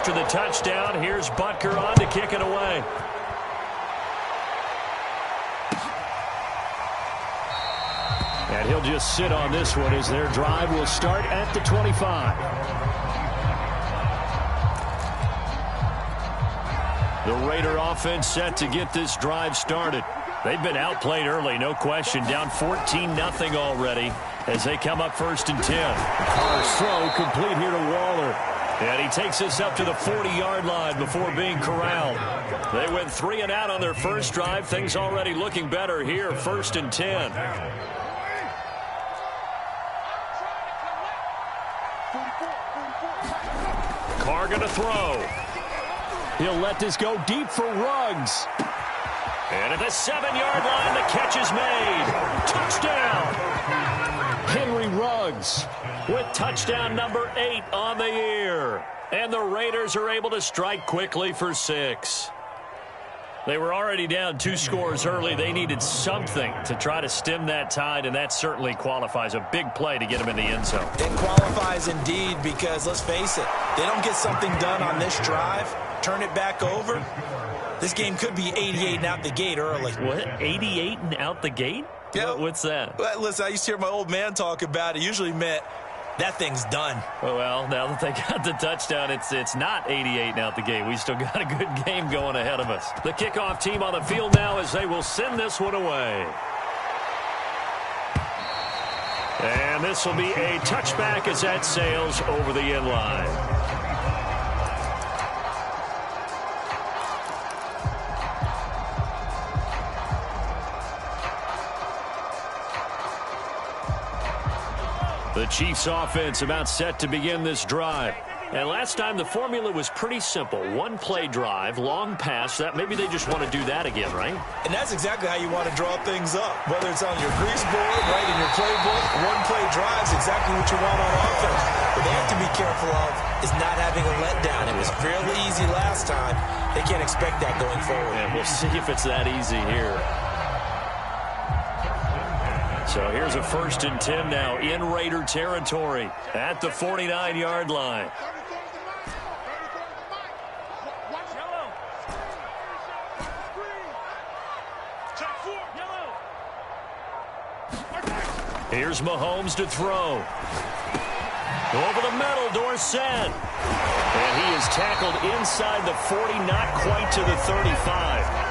after the touchdown, here's Butker on to kick it away. And he'll just sit on this one as their drive will start at the 25. The Raider offense set to get this drive started. They've been outplayed early, no question. Down 14-0 already as they come up 1st and 10. Carr's throw complete here to Waller. And he takes this up to the 40-yard line before being corralled. They went 3 and out on their first drive. Things already looking better here, 1st and 10. Carr going to throw. He'll let this go deep for Ruggs. And at the 7-yard line, the catch is made. Touchdown! Henry Ruggs with touchdown number 8 on the year. And the Raiders are able to strike quickly for 6. They were already down 2 scores early. They needed something to try to stem that tide, and that certainly qualifies. A big play to get them in the end zone. It qualifies indeed because, let's face it, they don't get something done on this drive, turn it back over, this game could be 88 and out the gate early. What? 88 and out the gate? Yeah. What's that? Well, listen, I used to hear my old man talk about it. Usually meant that thing's done. Well, now that they got the touchdown, it's not 88 and out the gate. We still got a good game going ahead of us. The kickoff team on the field now as they will send this one away. And this will be a touchback as that sails over the end line. The Chiefs offense about set to begin this drive. And last time the formula was pretty simple. 1-play drive, long pass. That maybe they just want to do that again, right? And that's exactly how you want to draw things up. Whether it's on your grease board, right in your playbook, 1-play drive is exactly what you want on offense. What they have to be careful of is not having a letdown. It was fairly easy last time. They can't expect that going forward. And we'll see if it's that easy here. So here's a 1st and 10 now in Raider territory at the 49-yard line. Here's Mahomes to throw. Over the middle, Dorsett. And he is tackled inside the 40, not quite to the 35.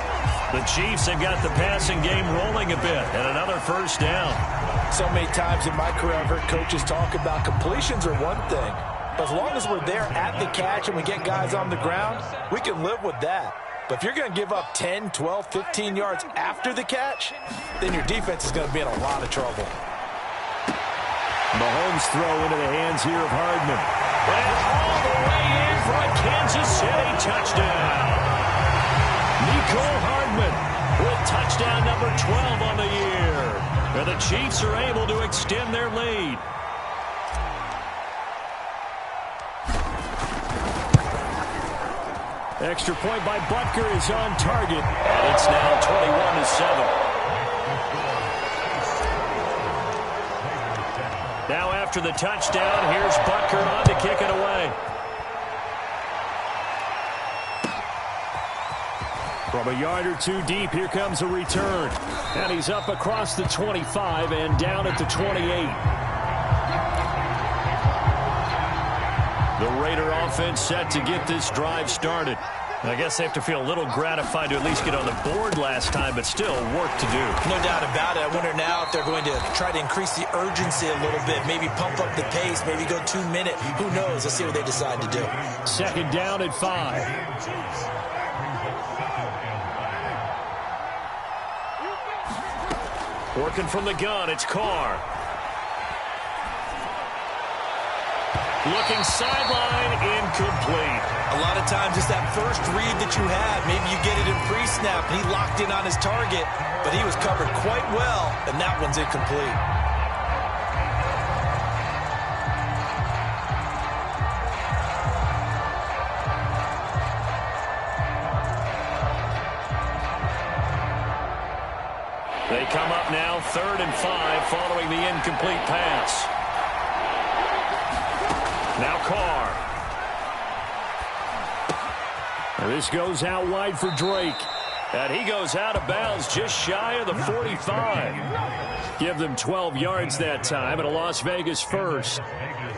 The Chiefs have got the passing game rolling a bit, and another 1st down. So many times in my career, I've heard coaches talk about completions are one thing. But as long as we're there at the catch and we get guys on the ground, we can live with that. But if you're going to give up 10, 12, 15 yards after the catch, then your defense is going to be in a lot of trouble. Mahomes throw into the hands here of Hardman. And all the way in for a Kansas City touchdown. Nicole Hardman with touchdown number 12 on the year. And the Chiefs are able to extend their lead. Extra point by Butker is on target. And it's now 21-7. Now after the touchdown, here's Butker on to kick it away. From a yard or two deep, here comes a return. And he's up across the 25 and down at the 28. The Raider offense set to get this drive started. I guess they have to feel a little gratified to at least get on the board last time, but still work to do. No doubt about it. I wonder now if they're going to try to increase the urgency a little bit, maybe pump up the pace, maybe go 2 minutes. Who knows? Let's see what they decide to do. 2nd down at 5. Working from the gun, it's Carr. Looking sideline, incomplete. A lot of times it's that first read that you have. Maybe you get it in pre-snap, and he locked in on his target, but he was covered quite well, and that one's incomplete. They come up now 3rd and 5 following the incomplete pass. Now Carr. This goes out wide for Drake. And he goes out of bounds just shy of the 45. Give them 12 yards that time and a Las Vegas first.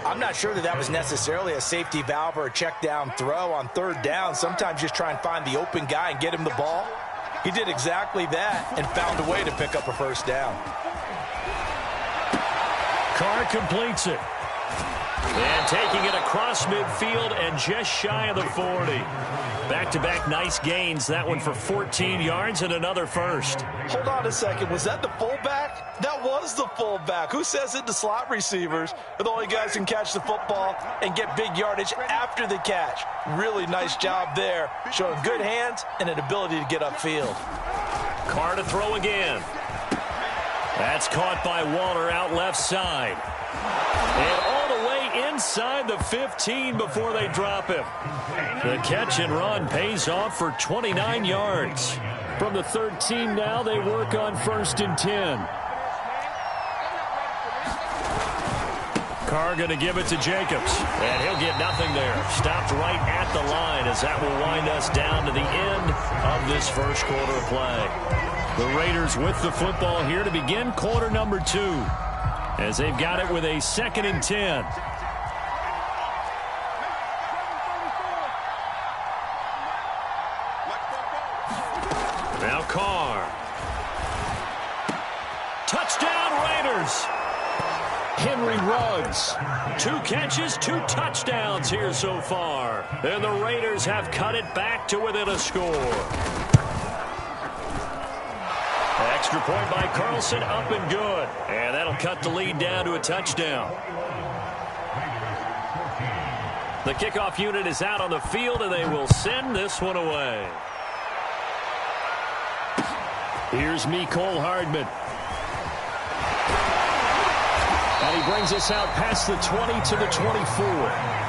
I'm not sure that was necessarily a safety valve or a check down throw on third down. Sometimes just try and find the open guy and get him the ball. He did exactly that and found a way to pick up a first down. Carr completes it. And taking it across midfield and just shy of the 40. Back-to-back nice gains. That one for 14 yards and another first. Hold on a second. Was that the fullback? That was the fullback. Who says it? The slot receivers are the only guys who can catch the football and get big yardage after the catch. Really nice job there, showing good hands and an ability to get upfield. Carr to throw again. That's caught by Waller out left side. And all the way inside the 15 before they drop him. The catch and run pays off for 29 yards. From the 13 now, they work on 1st and 10. Carr going to give it to Jacobs. And he'll get nothing there. Stopped right at the line as that will wind us down to the end of this first quarter of play. The Raiders with the football here to begin quarter number 2. As they've got it with a 2nd and 10. Now Carr. Touchdown Raiders. Henry Ruggs. 2 catches, 2 touchdowns here so far. And the Raiders have cut it back to within a score. Extra point by Carlson, up and good. And that'll cut the lead down to a touchdown. The kickoff unit is out on the field, and they will send this one away. Here's Mecole Hardman. And he brings us out past the 20 to the 24.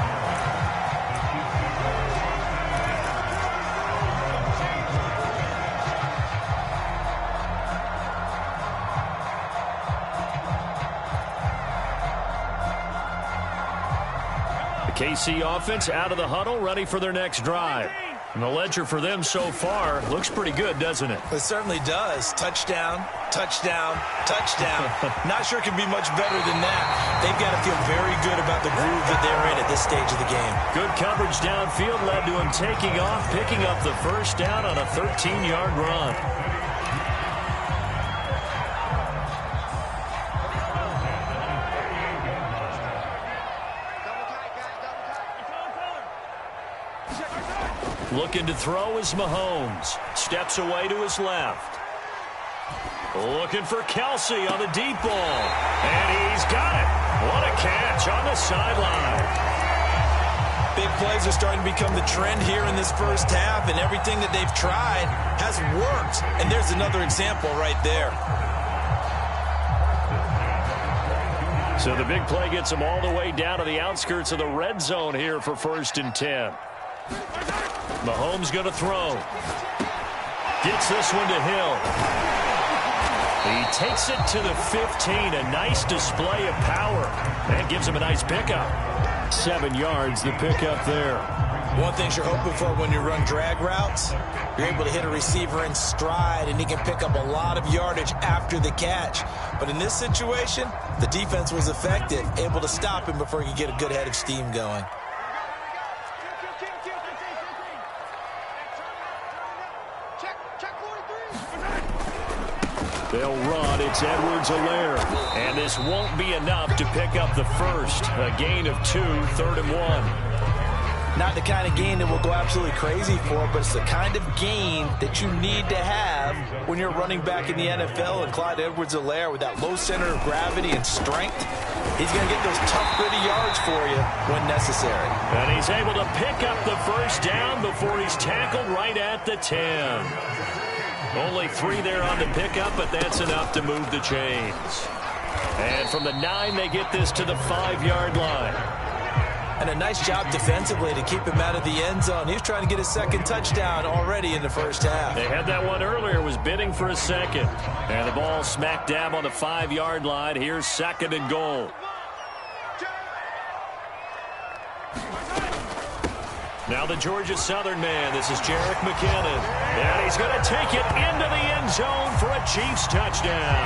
KC offense out of the huddle, ready for their next drive. And the ledger for them so far looks pretty good, doesn't it? It certainly does. Touchdown, touchdown, touchdown. Not sure it can be much better than that. They've got to feel very good about the groove that they're in at this stage of the game. Good coverage downfield led to him taking off, picking up the first down on a 13-yard run. Looking to throw is Mahomes. Steps away to his left. Looking for Kelsey on the deep ball. And he's got it. What a catch on the sideline. Big plays are starting to become the trend here in this first half, and everything that they've tried has worked. And there's another example right there. So the big play gets them all the way down to the outskirts of the red zone here for 1st and 10. Mahomes going to throw. Gets this one to Hill. He takes it to the 15. A nice display of power. And gives him a nice pickup. 7 yards, the pickup there. One thing you're hoping for when you run drag routes, you're able to hit a receiver in stride, and he can pick up a lot of yardage after the catch. But in this situation, the defense was effective, able to stop him before he could get a good head of steam going. They'll run. It's Edwards-Helaire. And this won't be enough to pick up the first. A gain of 2, 3rd and 1. Not the kind of gain that we'll go absolutely crazy for, but it's the kind of gain that you need to have when you're running back in the NFL. And Clyde Edwards-Helaire, with that low center of gravity and strength, he's going to get those tough, gritty yards for you when necessary. And he's able to pick up the first down before he's tackled right at the 10. Only 3 there on the pickup, but that's enough to move the chains. And from the 9, they get this to the 5-yard line. And a nice job defensively to keep him out of the end zone. He was trying to get his 2nd touchdown already in the first half. They had that one earlier, was bidding for a 2nd. And the ball smack dab on the 5-yard line. Here's 2nd and goal. Now the Georgia Southern man. This is Jerick McKinnon. And he's going to take it into the end zone for a Chiefs touchdown.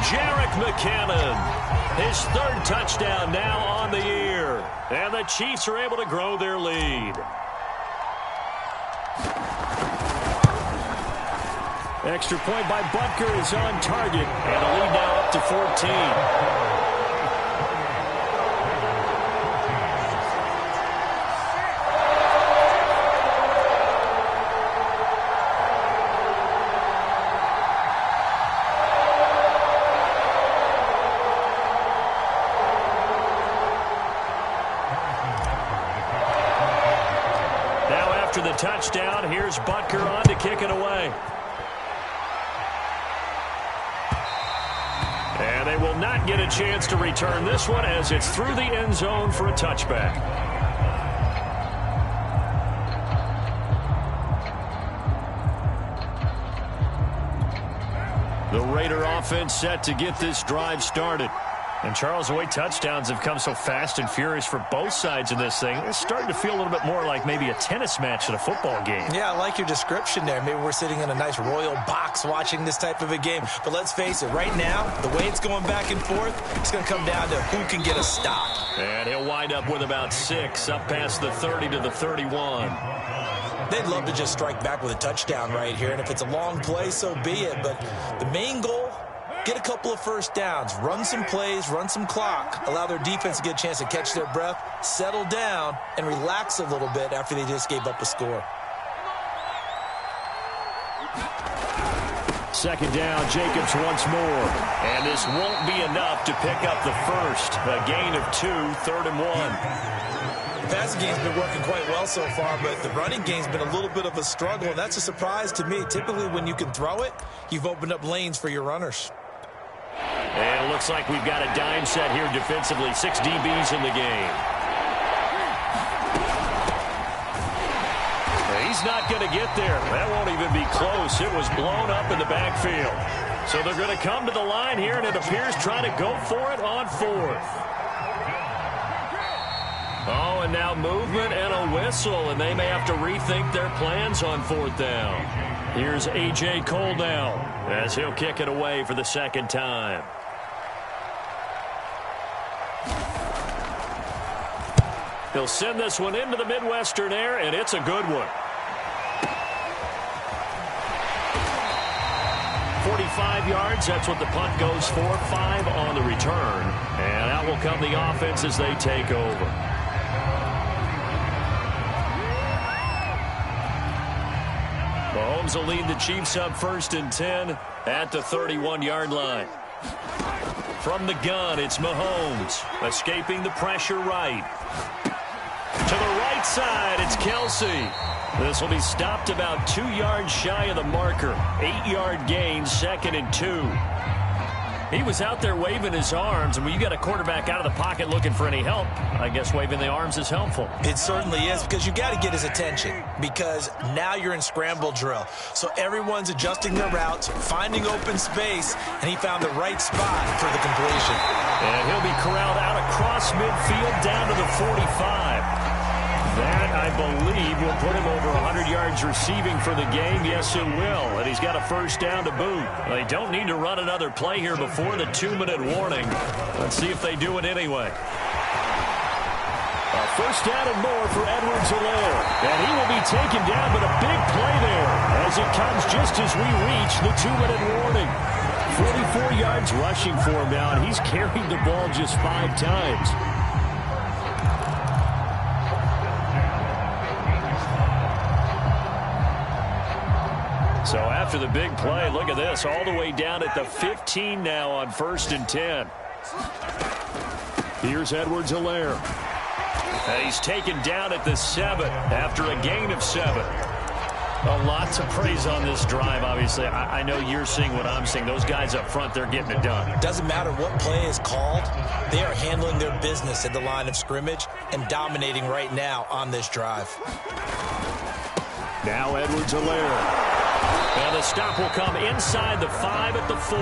Jerick McKinnon, his third touchdown now on the year. And the Chiefs are able to grow their lead. Extra point by Butker is on target. And the lead now up to 14. The touchdown. Here's Butker on to kick it away. And they will not get a chance to return this one as it's through the end zone for a touchback. The Raider offense set to get this drive started. And, Charles, the way touchdowns have come so fast and furious for both sides in this thing, it's starting to feel a little bit more like maybe a tennis match at a football game. Yeah, I like your description there. Maybe we're sitting in a nice royal box watching this type of a game. But let's face it, right now, the way it's going back and forth, it's going to come down to who can get a stop. And he'll wind up with about 6, up past the 30 to the 31. They'd love to just strike back with a touchdown right here. And if it's a long play, so be it. But the main goal, get a couple of first downs, run some plays, run some clock, allow their defense to get a chance to catch their breath, settle down, and relax a little bit after they just gave up a score. Second down, Jacobs once more. And this won't be enough to pick up the first. A gain of 2, 3rd and 1. The passing game's been working quite well so far, but the running game's been a little bit of a struggle, and that's a surprise to me. Typically, when you can throw it, you've opened up lanes for your runners. And it looks like we've got a dime set here defensively. 6 DBs in the game. He's not going to get there. That won't even be close. It was blown up in the backfield. So they're going to come to the line here, and it appears trying to go for it on 4th. Oh, and now movement and a whistle, and they may have to rethink their plans on 4th down. Here's A.J. Cole now as he'll kick it away for the second time. He'll send this one into the Midwestern air, and it's a good one. 45 yards, that's what the punt goes for. 5 on the return. And out will come the offense as they take over. Mahomes will lead the Chiefs up 1st and 10 at the 31-yard line. From the gun, it's Mahomes, escaping the pressure right. To the right side, it's Kelsey. This will be stopped about 2 yards shy of the marker. 8-yard gain, 2nd and 2. He was out there waving his arms, and when you got a quarterback out of the pocket looking for any help, I guess waving the arms is helpful. It certainly is, because you got to get his attention, because now you're in scramble drill. So everyone's adjusting their routes, finding open space, and he found the right spot for the completion. And he'll be corralled out across midfield down to the 45. That, I believe, will put him over 100 yards receiving for the game. Yes, it will. And he's got a first down to boot. They don't need to run another play here before the 2-minute warning. Let's see if they do it anyway. A first down and more for Edwards-Helaire. And he will be taken down, but a big play there as it comes just as we reach the 2-minute warning. 44 yards rushing for him now, and he's carried the ball just 5 times. So after the big play, look at this, all the way down at the 15 now on 1st and 10. Here's Edwards-Helaire. He's taken down at the 7 after a gain of 7. Lots of praise on this drive, obviously. I know you're seeing what I'm seeing. Those guys up front, they're getting it done. Doesn't matter what play is called. They are handling their business at the line of scrimmage and dominating right now on this drive. Now Edwards-Helaire. And the stop will come inside the 5 at the 4.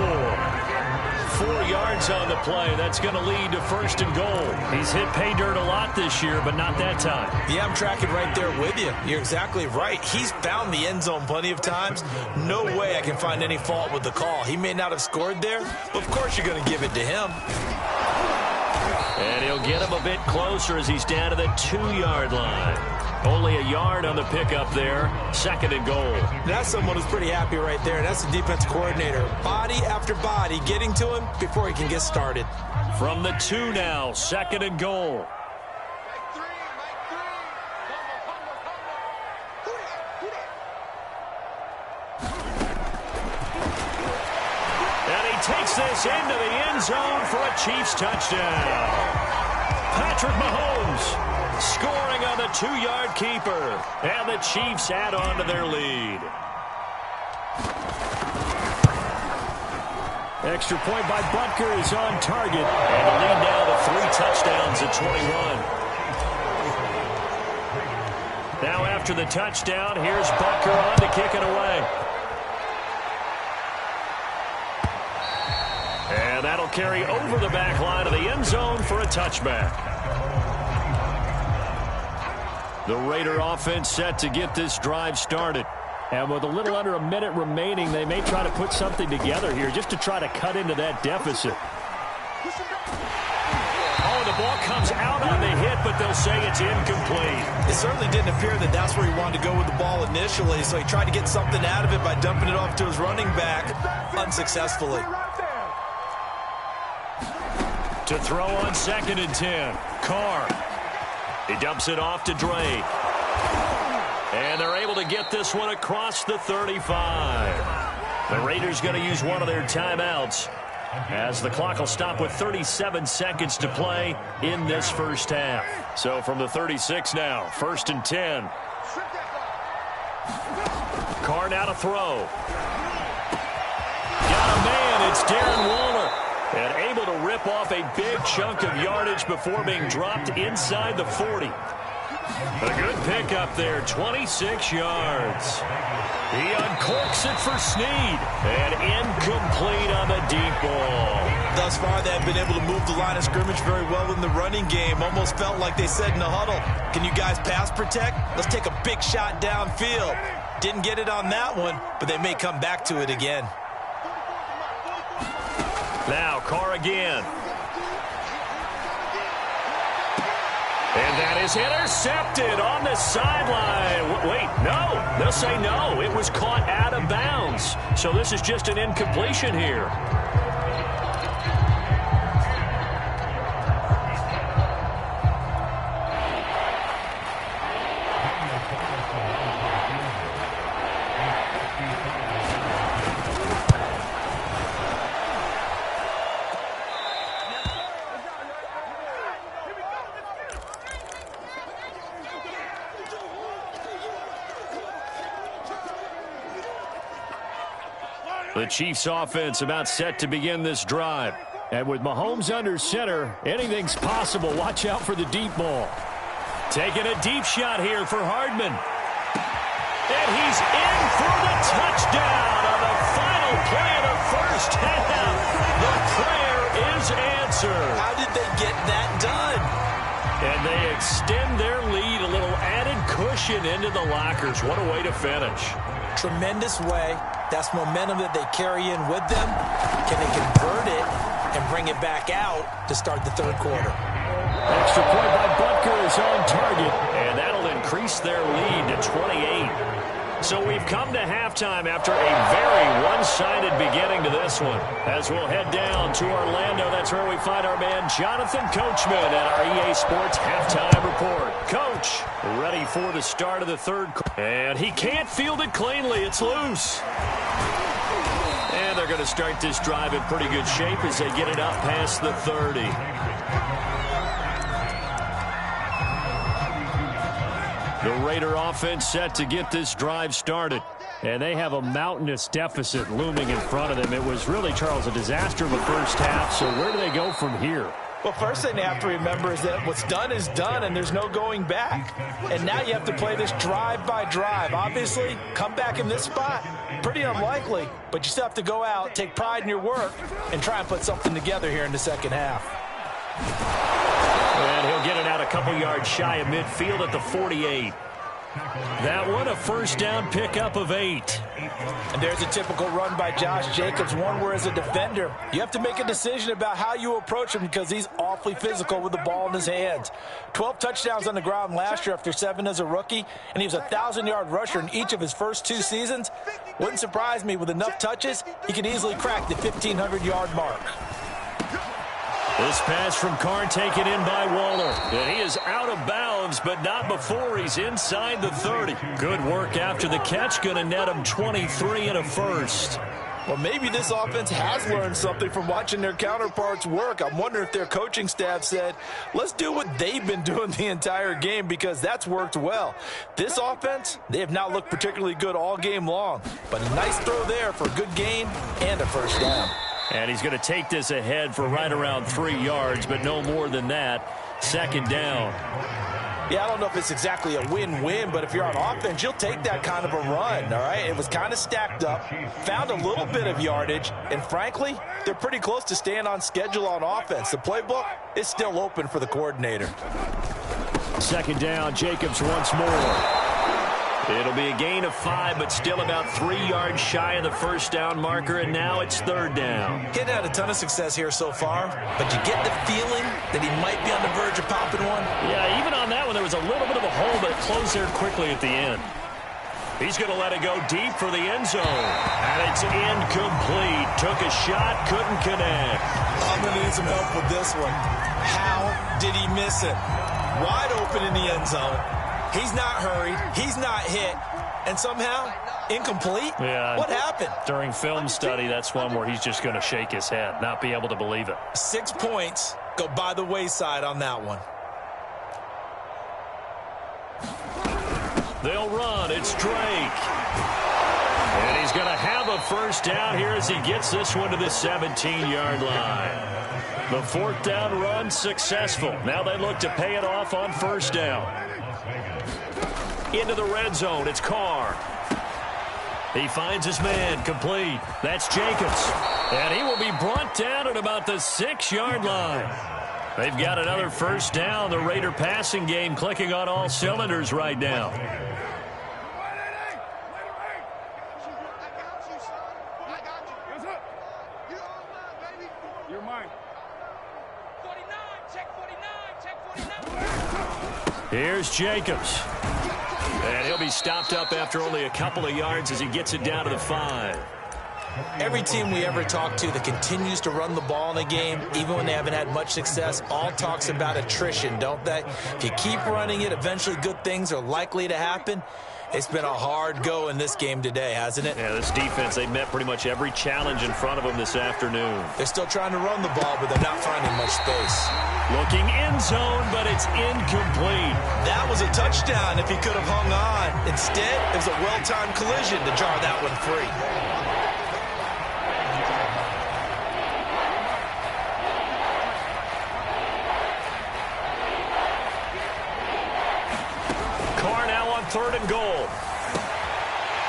4 yards on the play. That's going to lead to 1st and goal. He's hit pay dirt a lot this year, but not that time. Yeah, I'm tracking right there with you. You're exactly right. He's found the end zone plenty of times. No way I can find any fault with the call. He may not have scored there, but of course you're going to give it to him. And he'll get him a bit closer as he's down to the 2-yard line. Only a yard on the pickup there. 2nd and goal. That's someone who's pretty happy right there. That's the defense coordinator. Body after body getting to him before he can get started. From the 2 now, 2nd and goal. And he takes this into the end zone for a Chiefs touchdown. Patrick Mahomes scoring on the 2-yard keeper. And the Chiefs add on to their lead. Extra point by Butker is on target. And the lead now to 3 touchdowns at 21. Now after the touchdown, here's Butker on to kick it away. And that'll carry over the back line of the end zone for a touchback. The Raider offense set to get this drive started. And with a little under a minute remaining, they may try to put something together here just to try to cut into that deficit. Oh, the ball comes out on the hit, but they'll say it's incomplete. It certainly didn't appear that that's where he wanted to go with the ball initially, so he tried to get something out of it by dumping it off to his running back unsuccessfully. To throw on 2nd and 10. Carr. He dumps it off to Drake. And they're able to get this one across the 35. The Raiders going to use one of their timeouts as the clock will stop with 37 seconds to play in this first half. So from the 36 now, 1st and 10. Carr now to throw. Got a man. It's Darren Waller. And able to rip off a big chunk of yardage before being dropped inside the 40. A good pickup there, 26 yards. He uncorks it for Snead. And incomplete on the deep ball. Thus far, they have been able to move the line of scrimmage very well in the running game. Almost felt like they said in the huddle, can you guys pass protect? Let's take a big shot downfield. Didn't get it on that one, but they may come back to it again. Now, Carr again. And that is intercepted on the sideline. Wait, no. They'll say no. It was caught out of bounds. So this is just an incompletion here. The Chiefs offense about set to begin this drive. And with Mahomes under center, anything's possible. Watch out for the deep ball. Taking a deep shot here for Hardman. And he's in for the touchdown on the final play of the first half. The prayer is answered. How did they get that done? And they extend their lead, a little added cushion into the lockers. What a way to finish. Tremendous way. That's momentum that they carry in with them. Can they convert it and bring it back out to start the third quarter? Extra point by Butker is on target, and that'll increase their lead to 28. So we've come to halftime after a very one-sided beginning to this one. As we'll head down to Orlando, that's where we find our man Jonathan Coachman at our EA Sports Halftime Report. Coach, ready for the start of the third quarter. And he can't field it cleanly. It's loose. And they're going to start this drive in pretty good shape as they get it up past the 30. The Raider offense set to get this drive started. And they have a mountainous deficit looming in front of them. It was really, Charles, a disaster of a first half. So where do they go from here? Well, first thing they have to remember is that what's done is done, and there's no going back. And now you have to play this drive by drive. Obviously, come back in this spot, pretty unlikely, but you still have to go out, take pride in your work, and try and put something together here in the second half. And he'll get it out a couple yards shy of midfield at the 48. That one, a first down pickup of 8. And there's a typical run by Josh Jacobs, one where as a defender, you have to make a decision about how you approach him because he's awfully physical with the ball in his hands. 12 touchdowns on the ground last year after 7 as a rookie, and he was a 1,000-yard rusher in each of his first 2 seasons. Wouldn't surprise me with enough touches, he could easily crack the 1,500-yard mark. This pass from Carr taken in by Waller. And he is out of bounds, but not before he's inside the 30. Good work after the catch. Going to net him 23 and a first. Well, maybe this offense has learned something from watching their counterparts work. I'm wondering if their coaching staff said, let's do what they've been doing the entire game because that's worked well. This offense, they have not looked particularly good all game long. But a nice throw there for a good gain and a first down. And he's going to take this ahead for right around 3 yards, but no more than that. Second down. Yeah, I don't know if it's exactly a win-win, but if you're on offense, you'll take that kind of a run, all right? It was kind of stacked up, found a little bit of yardage, and frankly, they're pretty close to staying on schedule on offense. The playbook is still open for the coordinator. Second down, Jacobs once more. It'll be a gain of 5, but still about 3 yards shy of the first down marker, and now it's third down. Getting had a ton of success here so far, but you get the feeling that he might be on the verge of popping one. Yeah, even on that one, there was a little bit of a hole, but it closed there quickly at the end. He's going to let it go deep for the end zone. And it's incomplete. Took a shot, couldn't connect. I'm going to need some help with this one. How did he miss it? Wide open in the end zone. He's not hurried. He's not hit. And somehow, incomplete? Yeah. What happened? During film study, that's one where he's just going to shake his head, not be able to believe it. 6 points go by the wayside on that one. They'll run. It's Drake. And he's going to have a first down here as he gets this one to the 17-yard line. The fourth down run successful. Now they look to pay it off on first down. Into the red zone, it's Carr. He finds his man, complete. That's Jacobs. And he will be brought down at about the 6-yard line. They've got another first down. The Raider passing game clicking on all cylinders right now. You're mine. 49, check 49. Here's Jacobs. And he'll be stopped up after only a couple of yards as he gets it down to the 5. Every team we ever talk to that continues to run the ball in a game, even when they haven't had much success, all talks about attrition, don't they? If you keep running it, eventually good things are likely to happen. It's been a hard go in this game today, hasn't it? Yeah, this defense, they met pretty much every challenge in front of them this afternoon. They're still trying to run the ball, but they're not finding much space. Looking end zone, but it's incomplete. That was a touchdown if he could have hung on. Instead, it was a well-timed collision to jar that one free. Carr now on 3rd and goal.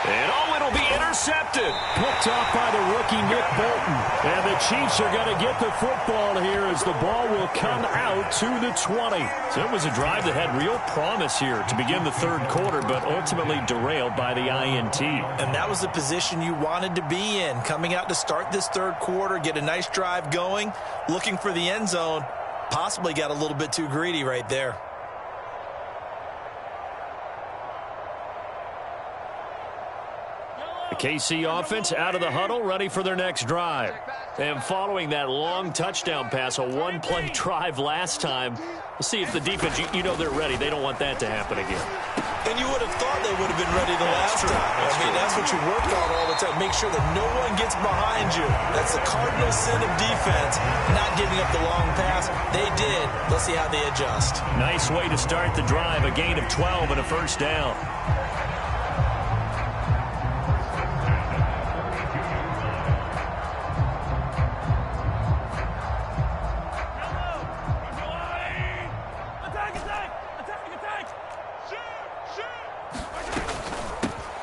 And it'll be intercepted. Picked off by the rookie Nick Bolton. And the Chiefs are going to get the football here as the ball will come out to the 20. So it was a drive that had real promise here to begin the third quarter, but ultimately derailed by the INT. And that was the position you wanted to be in. Coming out to start this third quarter, get a nice drive going, looking for the end zone. Possibly got a little bit too greedy right there. The KC offense out of the huddle, ready for their next drive. And following that long touchdown pass, a one-play drive last time, we'll see if the defense, you know they're ready. They don't want that to happen again. And you would have thought they would have been ready the last time. That's what you work on all the time. Make sure that no one gets behind you. That's the cardinal sin of defense, not giving up the long pass. They did. Let's see how they adjust. Nice way to start the drive. A gain of 12 and a first down.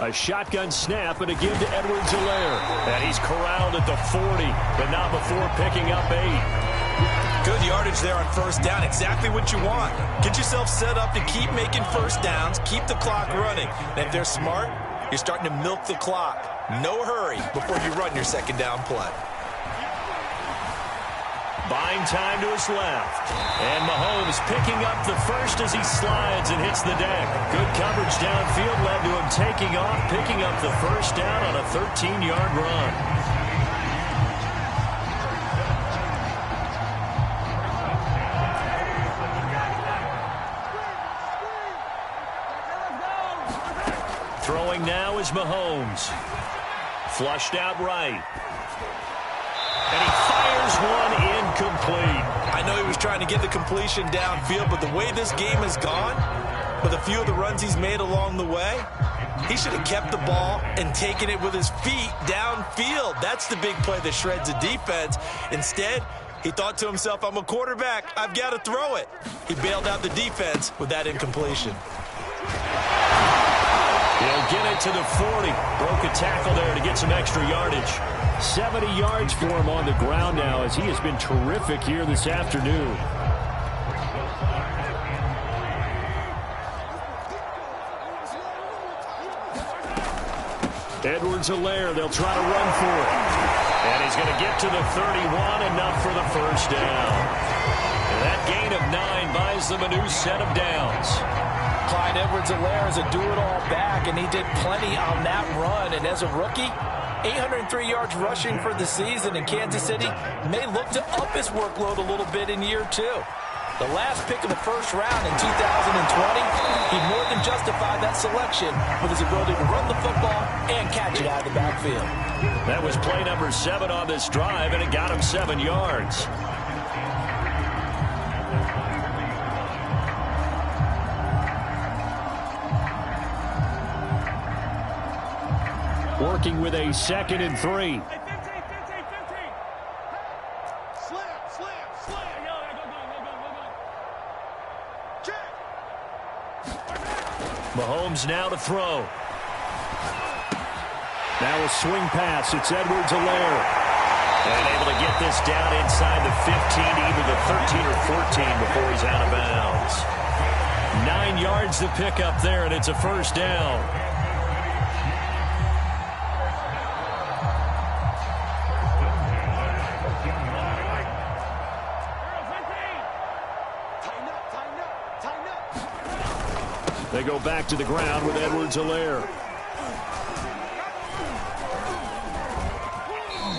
A shotgun snap and a give to Edwards-Helaire. And he's corralled at the 40, but not before picking up 8. Good yardage there on first down. Exactly what you want. Get yourself set up to keep making first downs, keep the clock running. And if they're smart, you're starting to milk the clock. No hurry before you run your second down play. Buying time to his left. And Mahomes picking up the first as he slides and hits the deck. Good coverage downfield led to him taking off, picking up the first down on a 13-yard run. Throwing now is Mahomes. Flushed out right. And he fires one incomplete. I know he was trying to get the completion downfield, but the way this game has gone, with a few of the runs he's made along the way, he should have kept the ball and taken it with his feet downfield. That's the big play that shreds the defense. Instead, he thought to himself, I'm a quarterback, I've got to throw it. He bailed out the defense with that incompletion. He'll get it to the 40. Broke a tackle there to get some extra yardage. 70 yards for him on the ground now as he has been terrific here this afternoon. Edwards-Helaire, they'll try to run for it. And he's going to get to the 31, enough for the first down. And that gain of 9 buys them a new set of downs. Clyde Edwards-Helaire is a do-it-all back, and he did plenty on that run. And as a rookie, 803 yards rushing for the season, and Kansas City may look to up his workload a little bit in year 2. The last pick of the first round in 2020, he more than justified that selection with his ability to run the football and catch it out of the backfield. That was play number 7 on this drive, and it got him 7 yards. Working with a 2nd and 3. Mahomes now to throw. Now a swing pass. It's Edwards-Helaire. And able to get this down inside the 15 to either the 13 or 14 before he's out of bounds. 9 yards to pick up there, and it's a first down. They go back to the ground with Edwards-Helaire.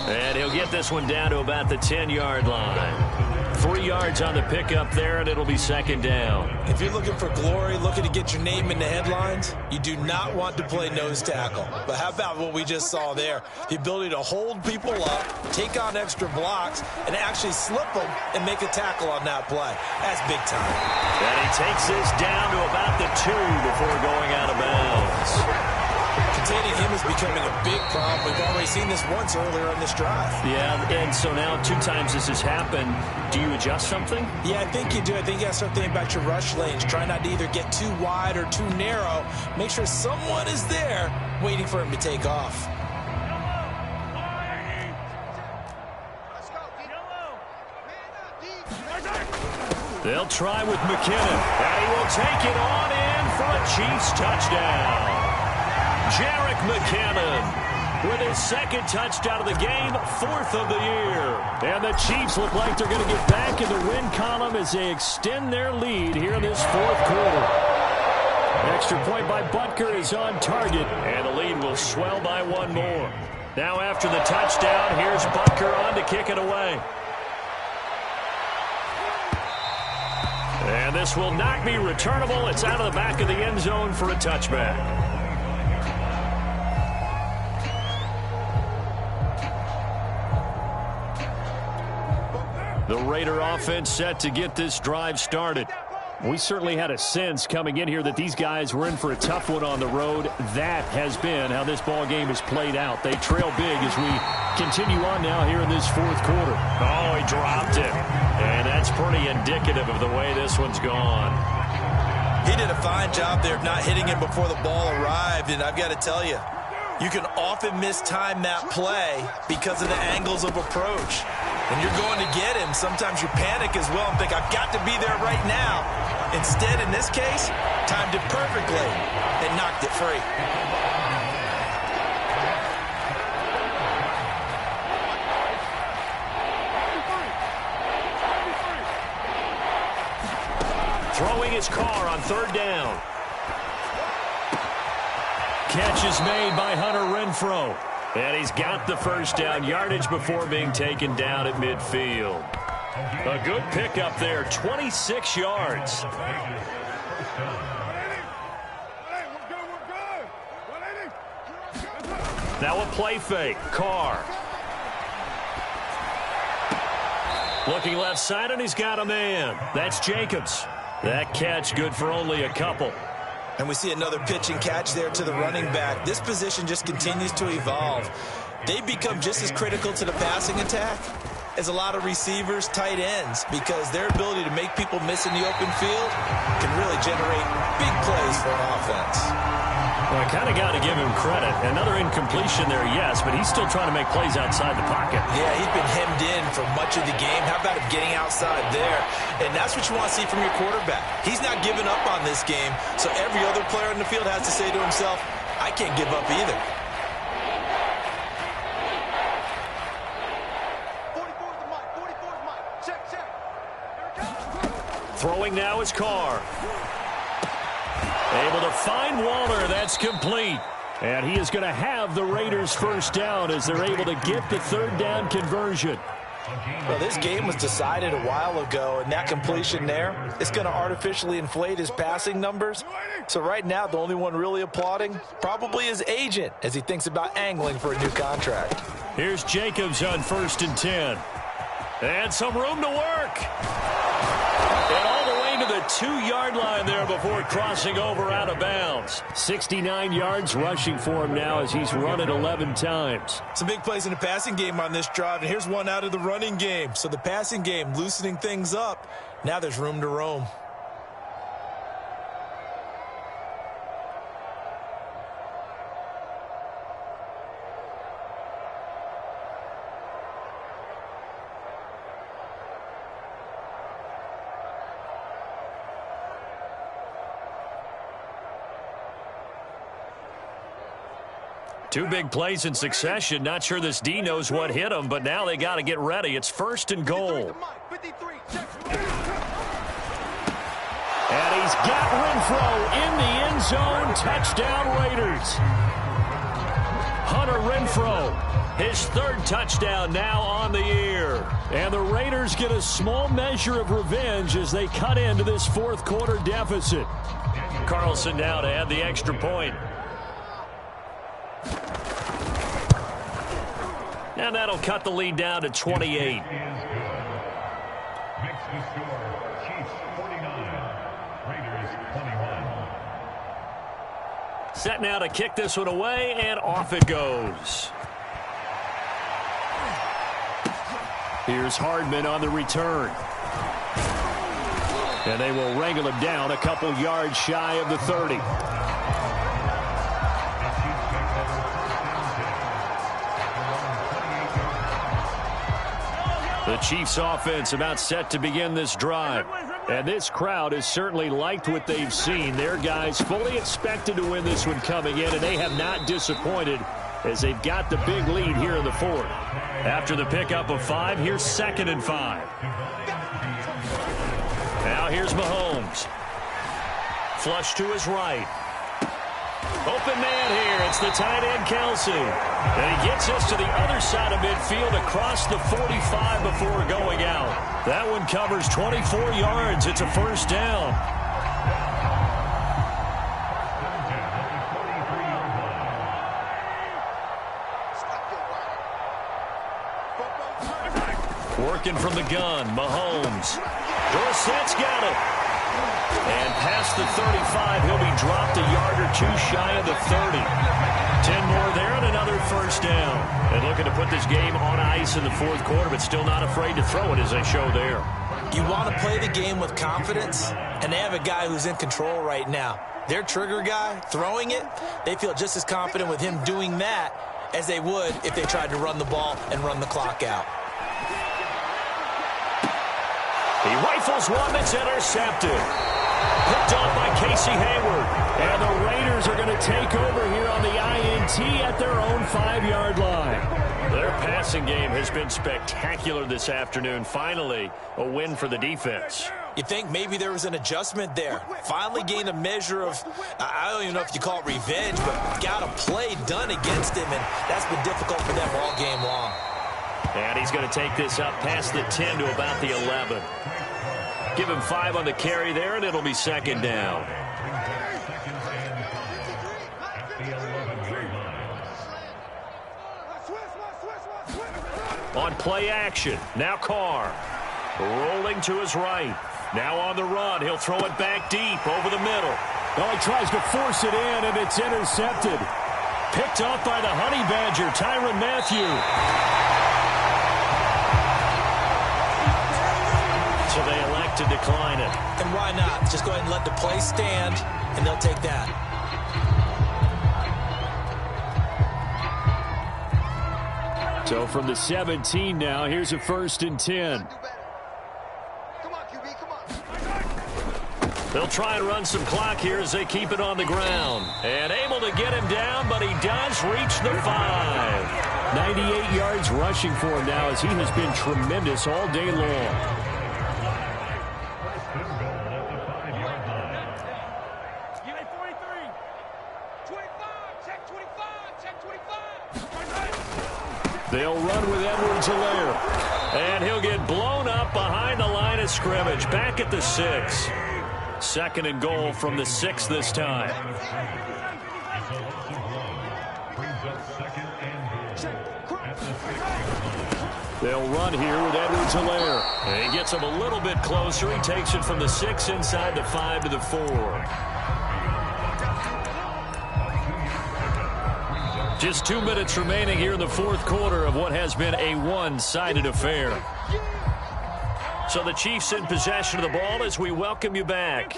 And he'll get this one down to about the 10-yard line. 3 yards on the pickup there, and it'll be 2nd down. If you're looking for glory, looking to get your name in the headlines, you do not want to play nose tackle. But how about what we just saw there? The ability to hold people up, take on extra blocks, and actually slip them and make a tackle on that play. That's big time. And he takes this down to about the 2 before going out of bounds. Containing him is becoming a big problem. We've already seen this once earlier in this drive. Yeah, and so now 2 times this has happened. Do you adjust something? Yeah, I think you do. I think you got to start thinking about your rush lanes. Try not to either get too wide or too narrow. Make sure someone is there waiting for him to take off. They'll try with McKinnon. And he will take it on in for a Chiefs touchdown. Jerick McKinnon with his 2nd touchdown of the game, 4th of the year. And the Chiefs look like they're going to get back in the win column as they extend their lead here in this 4th quarter. Extra point by Butker is on target, and the lead will swell by 1 more. Now after the touchdown, here's Butker on to kick it away. And this will not be returnable. It's out of the back of the end zone for a touchback. The Raider offense set to get this drive started. We certainly had a sense coming in here that these guys were in for a tough one on the road. That has been how this ball game has played out. They trail big as we continue on now here in this 4th quarter. Oh, he dropped it. And that's pretty indicative of the way this one's gone. He did a fine job there of not hitting him before the ball arrived, and I've got to tell you, you can often mistime that play because of the angles of approach. When you're going to get him, sometimes you panic as well and think, I've got to be there right now. Instead, in this case, timed it perfectly and knocked it free. Throwing his car on third down. Catch is made by Hunter Renfrow. And he's got the first down yardage before being taken down at midfield. A good pickup there, 26 yards. Now a play fake. Carr. Looking left side, and he's got a man. That's Jacobs. That catch good for only a couple. And we see another pitch and catch there to the running back. This position just continues to evolve. They've become just as critical to the passing attack as a lot of receivers, tight ends, because their ability to make people miss in the open field can really generate big plays for an offense. Well, I kind of got to give him credit. Another incompletion there, yes, but he's still trying to make plays outside the pocket. Yeah, he's been hemmed in for much of the game. How about him getting outside there? And that's what you want to see from your quarterback. He's not giving up on this game, so every other player in the field has to say to himself, I can't give up either. 44's the mic. 44's mic. Check, check. Here it comes. Throwing now is Carr. Able to find Waller. That's complete. And he is going to have the Raiders first down as they're able to get the third down conversion. Well, this game was decided a while ago, and that completion there, it's going to artificially inflate his passing numbers. So right now, the only one really applauding probably his agent as he thinks about angling for a new contract. Here's Jacobs on 1st and 10. And some room to work. And all the way to the 2-yard line there before crossing over out of bounds. 69 yards rushing for him now as he's run it 11 times. Some big plays in the passing game on this drive, and here's one out of the running game. So the passing game loosening things up. Now there's room to roam. Two big plays in succession. Not sure this D knows what hit him, but now they got to get ready. It's 1st and goal. 53, check. And he's got Renfrow in the end zone. Touchdown, Raiders. Hunter Renfrow, his 3rd touchdown now on the year. And the Raiders get a small measure of revenge as they cut into this 4th quarter deficit. Carlson now to add the extra point. And that'll cut the lead down to 28. Makes the score Chiefs 49, Raiders 21. Set now to kick this one away, and off it goes. Here's Hardman on the return. And they will wrangle him down a couple yards shy of the 30. The Chiefs offense about set to begin this drive. And this crowd has certainly liked what they've seen. Their guys fully expected to win this one coming in, and they have not disappointed as they've got the big lead here in the 4th. After the pickup of 5, here's 2nd and 5. Now here's Mahomes. Flush to his right. Open man here. It's the tight end, Kelsey. And he gets us to the other side of midfield across the 45 before going out. That one covers 24 yards. It's a first down. Working from the gun, Mahomes. Dorsett's got it. And past the 35, he'll be dropped a yard or two shy of the 30. 10 more there and another first down. And looking to put this game on ice in the 4th quarter, but still not afraid to throw it as they show there. You want to play the game with confidence, and they have a guy who's in control right now. Their trigger guy, throwing it, they feel just as confident with him doing that as they would if they tried to run the ball and run the clock out. He rifles one that's intercepted. Picked off by Casey Hayward. And the Raiders are going to take over here on the INT at their own 5-yard line. Their passing game has been spectacular this afternoon. Finally, a win for the defense. You think maybe there was an adjustment there. Finally gained a measure of, I don't even know if you call it revenge, but got a play done against him, and that's been difficult for them all game long. And he's going to take this up past the 10 to about the 11. Give him 5 on the carry there, and it'll be second down. On play action, now Carr. Rolling to his right. Now on the run, he'll throw it back deep over the middle. Oh, he tries to force it in, and it's intercepted. Picked up by the Honey Badger, Tyrann Mathieu. So they elect to decline it. And why not? Just go ahead and let the play stand, and they'll take that. So from the 17 now, here's a 1st and 10. They'll try and run some clock here as they keep it on the ground. And able to get him down, but he does reach the 5. 98 yards rushing for him now as he has been tremendous all day long. They'll run with Edwards-Helaire. And he'll get blown up behind the line of scrimmage. Back at the 6. 2nd and goal from the 6 this time. They'll run here with Edwards-Helaire. And he gets him a little bit closer. He takes it from the 6 inside the 5 to the 4. Just 2 minutes remaining here in the 4th quarter of what has been a one-sided affair. So the Chiefs in possession of the ball as we welcome you back.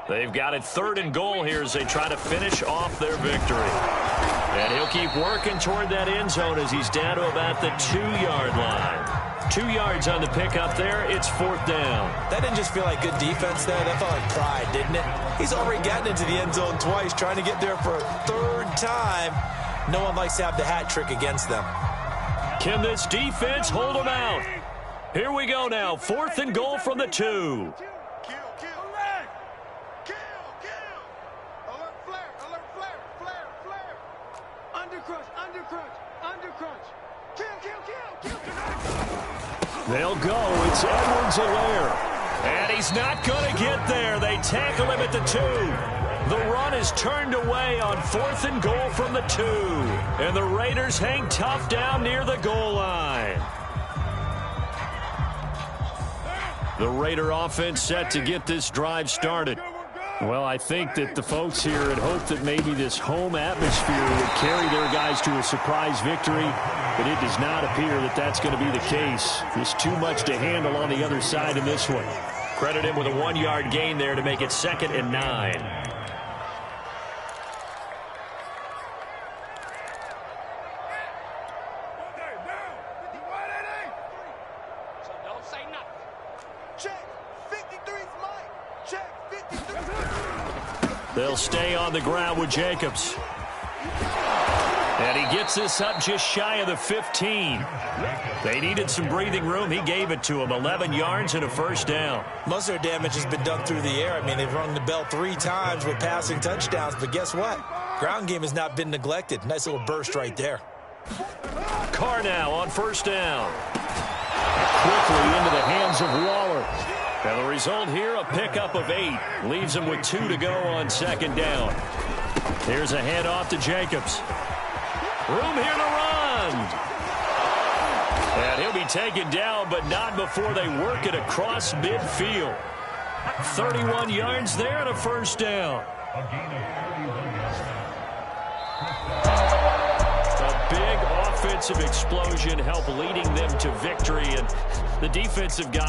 They've got it 3rd and goal here as they try to finish off their victory. And he'll keep working toward that end zone as he's down to about the 2-yard line. 2 yards on the pickup there. It's 4th down. That didn't just feel like good defense there. That felt like pride, didn't it? He's already gotten into the end zone twice, trying to get there for a 3rd time. No one likes to have the hat trick against them. Can this defense hold them out? Here we go now. 4th and goal from the 2. Kill. Alert flare. Undercrunch. Kill. They'll go. It's Edwards-Helaire. And he's not going to get there. They tackle him at the 2. The run is turned away on 4th and goal from the 2. And the Raiders hang tough down near the goal line. The Raider offense set to get this drive started. Well, I think that the folks here had hoped that maybe this home atmosphere would carry their guys to a surprise victory, but it does not appear that that's going to be the case. There's too much to handle on the other side in this one. Credit him with a 1-yard gain there to make it 2nd and 9. They'll stay on the ground with Jacobs. And he gets this up just shy of the 15. They needed some breathing room. He gave it to them. 11 yards and a 1st down. Most of their damage has been done through the air. I mean, they've rung the bell 3 times with passing touchdowns. But guess what? Ground game has not been neglected. Nice little burst right there. Carr now on 1st down. Quickly into the hands of Waller. And the result here, a pickup of 8. Leaves him with 2 to go on 2nd down. Here's a handoff to Jacobs. Room here to run. And he'll be taken down, but not before they work it across midfield. 31 yards there and a 1st down. A big offensive explosion helped leading them to victory, and the defensive guys